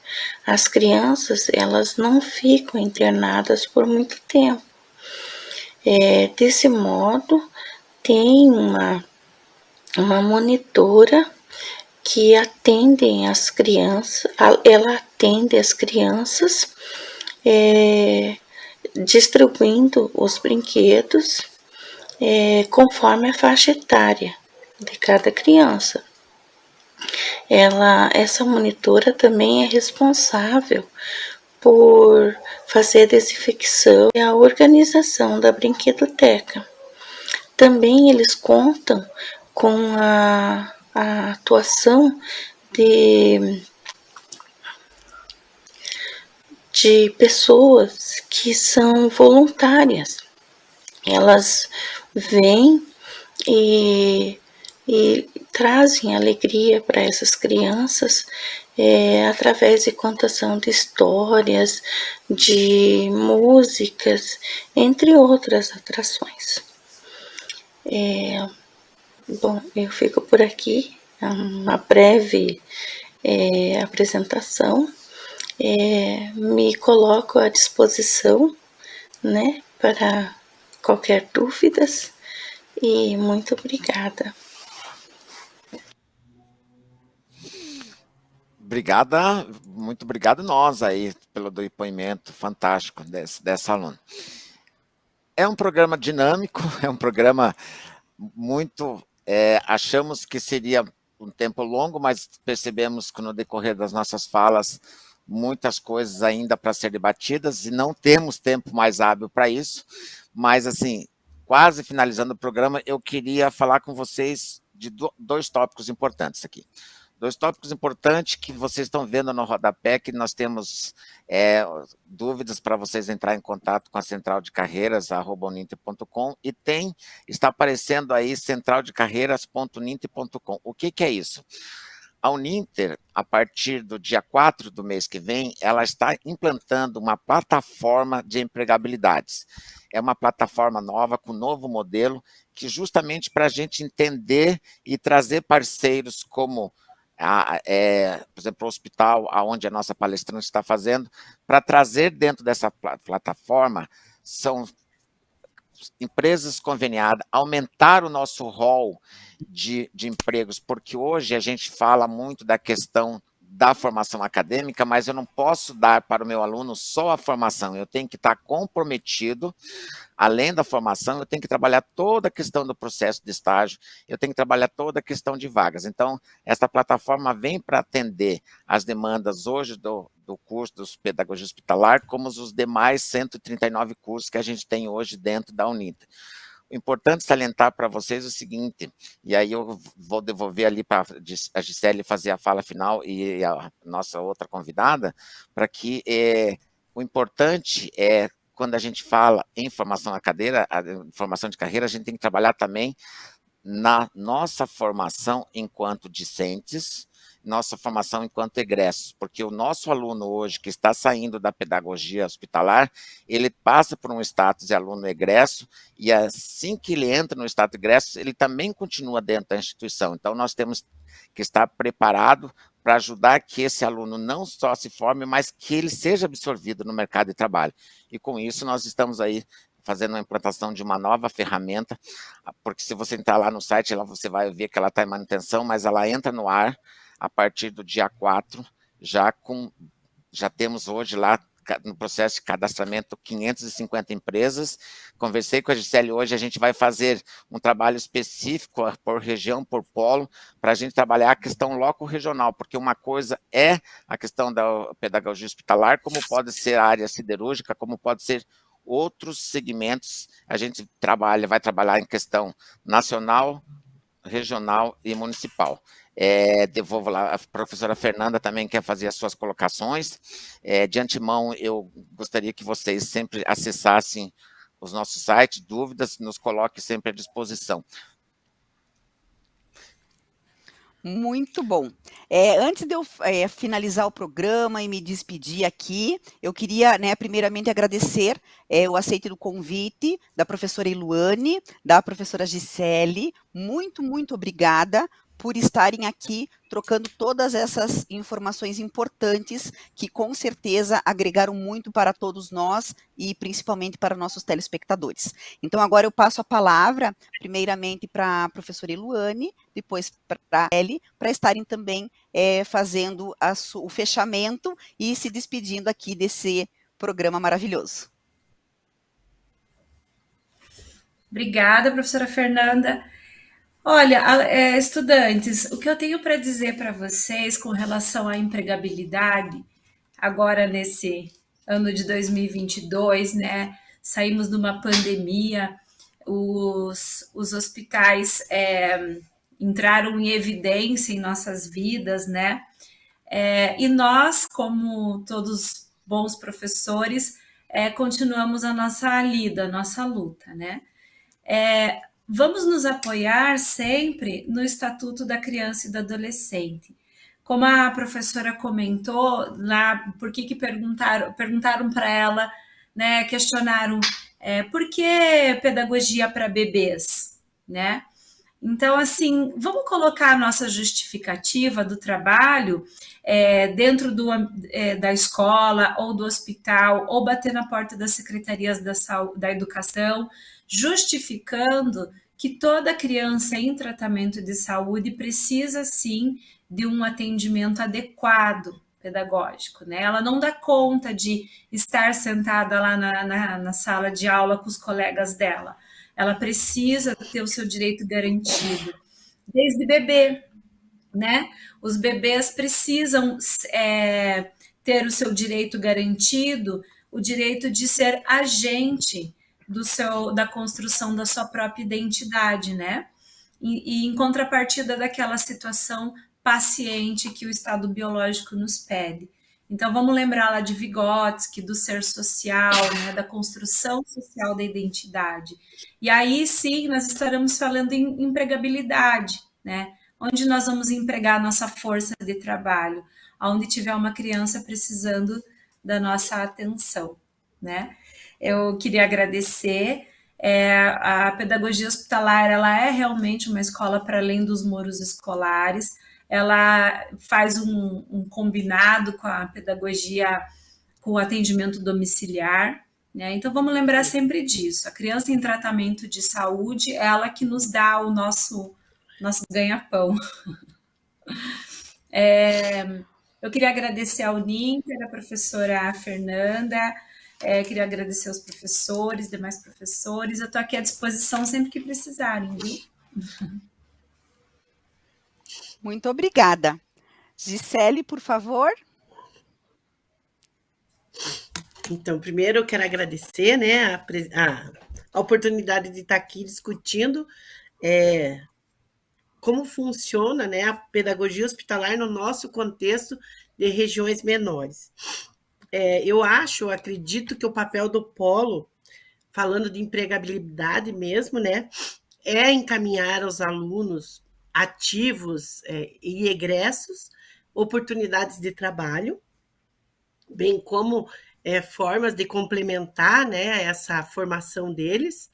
[SPEAKER 6] As crianças, elas não ficam internadas por muito tempo. Desse modo, tem uma monitora que atendem as crianças, ela atende as crianças distribuindo os brinquedos conforme a faixa etária de cada criança. Essa monitora também é responsável por fazer a desinfecção e a organização da brinquedoteca. Também eles contam com a atuação de pessoas que são voluntárias. Elas vêm e trazem alegria para essas crianças através de contação de histórias, de músicas, entre outras atrações. Bom, eu fico por aqui, uma breve apresentação. Me coloco à disposição, né, para qualquer dúvidas e muito obrigada.
[SPEAKER 3] Obrigada, muito obrigado nós aí pelo depoimento fantástico dessa aluna. É um programa dinâmico, é um programa muito... achamos que seria um tempo longo, mas percebemos que no decorrer das nossas falas, muitas coisas ainda para ser debatidas e não temos tempo mais hábil para isso, mas assim, quase finalizando o programa, eu queria falar com vocês de dois tópicos importantes aqui. Dois tópicos importantes que vocês estão vendo no rodapé, que nós temos dúvidas para vocês entrar em contato com a Central de Carreiras, @uninter.com, e está aparecendo aí centraldecarreiras.uninter.com. O que é isso? A Uninter, a partir do dia 4 do mês que vem, ela está implantando uma plataforma de empregabilidades. É uma plataforma nova, com um novo modelo, que justamente para a gente entender e trazer parceiros como... por exemplo, o hospital onde a nossa palestrante está fazendo, para trazer dentro dessa plataforma, são empresas conveniadas, aumentar o nosso rol de empregos, porque hoje a gente fala muito da questão da formação acadêmica, mas eu não posso dar para o meu aluno só a formação, eu tenho que estar comprometido, além da formação, eu tenho que trabalhar toda a questão do processo de estágio, eu tenho que trabalhar toda a questão de vagas. Então, essa plataforma vem para atender as demandas hoje do curso dos Pedagogia Hospitalar, como os demais 139 cursos que a gente tem hoje dentro da Uninter. O importante salientar para vocês o seguinte, e aí eu vou devolver ali para a Gisele fazer a fala final e a nossa outra convidada, para que o importante é, quando a gente fala em formação formação de carreira, a gente tem que trabalhar também na nossa formação enquanto discentes, nossa formação enquanto egressos, porque o nosso aluno hoje que está saindo da pedagogia hospitalar, ele passa por um status de aluno egresso, e assim que ele entra no status egresso, ele também continua dentro da instituição. Então, nós temos que estar preparado para ajudar que esse aluno não só se forme, mas que ele seja absorvido no mercado de trabalho. E com isso, nós estamos aí fazendo a implantação de uma nova ferramenta, porque se você entrar lá no site, você vai ver que ela está em manutenção, mas ela entra no ar a partir do dia 4, já temos hoje lá no processo de cadastramento 550 empresas. Conversei com a Gisele hoje, a gente vai fazer um trabalho específico por região, por polo, para a gente trabalhar a questão loco-regional, porque uma coisa é a questão da pedagogia hospitalar, como pode ser a área siderúrgica, como pode ser outros segmentos. A gente vai trabalhar em questão nacional, regional e municipal. Devolvo lá, a professora Fernanda também quer fazer as suas colocações. De antemão, eu gostaria que vocês sempre acessassem os nossos sites, dúvidas, nos coloque sempre à disposição.
[SPEAKER 2] Muito bom. Antes de eu finalizar o programa e me despedir aqui, eu queria, primeiramente, agradecer o aceite do convite da professora Eluane, da professora Gisele. Muito, muito obrigada por estarem aqui trocando todas essas informações importantes que, com certeza, agregaram muito para todos nós e, principalmente, para nossos telespectadores. Então, agora eu passo a palavra, primeiramente, para a professora Eluane, depois para a Eli, para estarem também fazendo o fechamento e se despedindo aqui desse programa maravilhoso.
[SPEAKER 4] Obrigada, professora Fernanda. Olha, estudantes, o que eu tenho para dizer para vocês com relação à empregabilidade, agora nesse ano de 2022, né? Saímos de uma pandemia, os hospitais entraram em evidência em nossas vidas, né? E nós, como todos bons professores, continuamos a nossa lida, a nossa luta, né? Vamos nos apoiar sempre no Estatuto da Criança e do Adolescente. Como a professora comentou lá, por que perguntaram para ela, né, questionaram por que pedagogia para bebês, né? Então, assim, vamos colocar a nossa justificativa do trabalho dentro da escola ou do hospital, ou bater na porta das secretarias da educação, justificando que toda criança em tratamento de saúde precisa, sim, de um atendimento adequado pedagógico, né? Ela não dá conta de estar sentada lá na sala de aula com os colegas dela. Ela precisa ter o seu direito garantido, desde bebê, né? Os bebês precisam ter o seu direito garantido, o direito de ser agente da construção da sua própria identidade, né? E em contrapartida daquela situação paciente que o estado biológico nos pede. Então, vamos lembrar lá de Vygotsky, do ser social, né, da construção social da identidade. E aí, sim, nós estaremos falando em empregabilidade, né? Onde nós vamos empregar a nossa força de trabalho, onde tiver uma criança precisando da nossa atenção, né? Eu queria agradecer. A pedagogia hospitalar, ela é realmente uma escola para além dos muros escolares. Ela faz um combinado com a pedagogia, com o atendimento domiciliar, né? Então, vamos lembrar sempre disso. A criança em tratamento de saúde, ela que nos dá o nosso ganha-pão. Eu queria agradecer ao Ninter, a professora Fernanda, queria agradecer aos professores, demais professores. Eu estou aqui à disposição sempre que precisarem, viu?
[SPEAKER 2] Muito obrigada. Gisele, por favor.
[SPEAKER 5] Então, primeiro eu quero agradecer, né, a oportunidade de estar aqui discutindo como funciona, né, a pedagogia hospitalar no nosso contexto de regiões menores. Eu acredito que o papel do polo, falando de empregabilidade mesmo, né, é encaminhar aos alunos ativos e egressos oportunidades de trabalho, bem como formas de complementar, né, essa formação deles,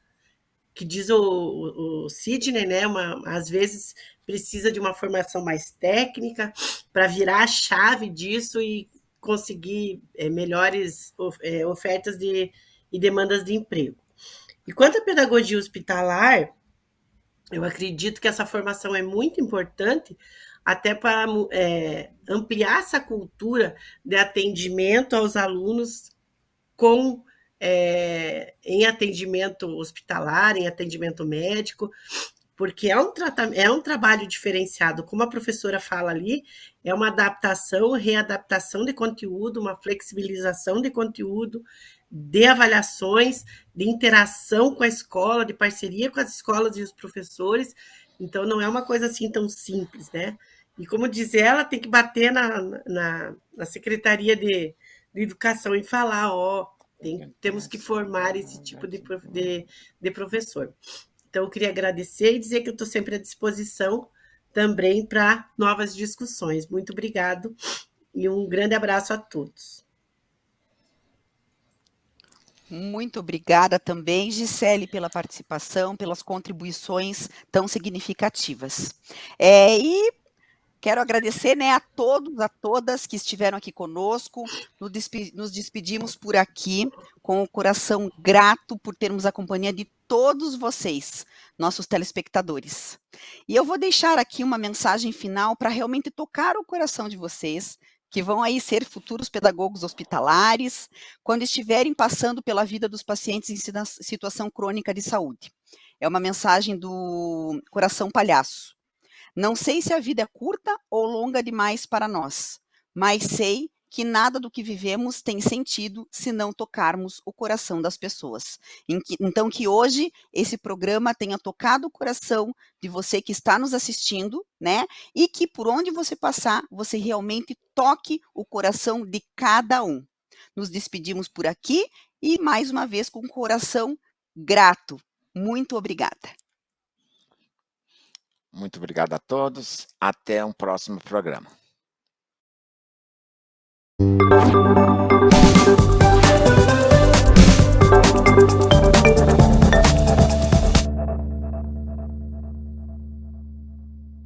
[SPEAKER 5] que diz o Sidney, né, às vezes precisa de uma formação mais técnica para virar a chave disso e conseguir melhores ofertas e demandas de emprego. E quanto à pedagogia hospitalar, eu acredito que essa formação é muito importante até para ampliar essa cultura de atendimento aos alunos em atendimento hospitalar, em atendimento médico, porque é um trabalho diferenciado, como a professora fala ali, é uma adaptação, readaptação de conteúdo, uma flexibilização de conteúdo, de avaliações, de interação com a escola, de parceria com as escolas e os professores, então não é uma coisa assim tão simples, né? E como diz ela, tem que bater na Secretaria de Educação e falar, temos que formar esse tipo de professor. Então, eu queria agradecer e dizer que eu estou sempre à disposição também para novas discussões. Muito obrigado e um grande abraço a todos.
[SPEAKER 2] Muito obrigada também, Gisele, pela participação, pelas contribuições tão significativas. E quero agradecer, né, a todos, a todas que estiveram aqui conosco. Nos despedimos por aqui com o coração grato por termos a companhia de todos vocês, nossos telespectadores. E eu vou deixar aqui uma mensagem final para realmente tocar o coração de vocês, que vão aí ser futuros pedagogos hospitalares, quando estiverem passando pela vida dos pacientes em situação crônica de saúde. É uma mensagem do Coração Palhaço. Não sei se a vida é curta ou longa demais para nós, mas sei que nada do que vivemos tem sentido se não tocarmos o coração das pessoas. Então, que hoje esse programa tenha tocado o coração de você que está nos assistindo, né? E que por onde você passar, você realmente toque o coração de cada um. Nos despedimos por aqui e, mais uma vez, com o coração grato. Muito obrigada.
[SPEAKER 3] Muito obrigado a todos. Até um próximo programa.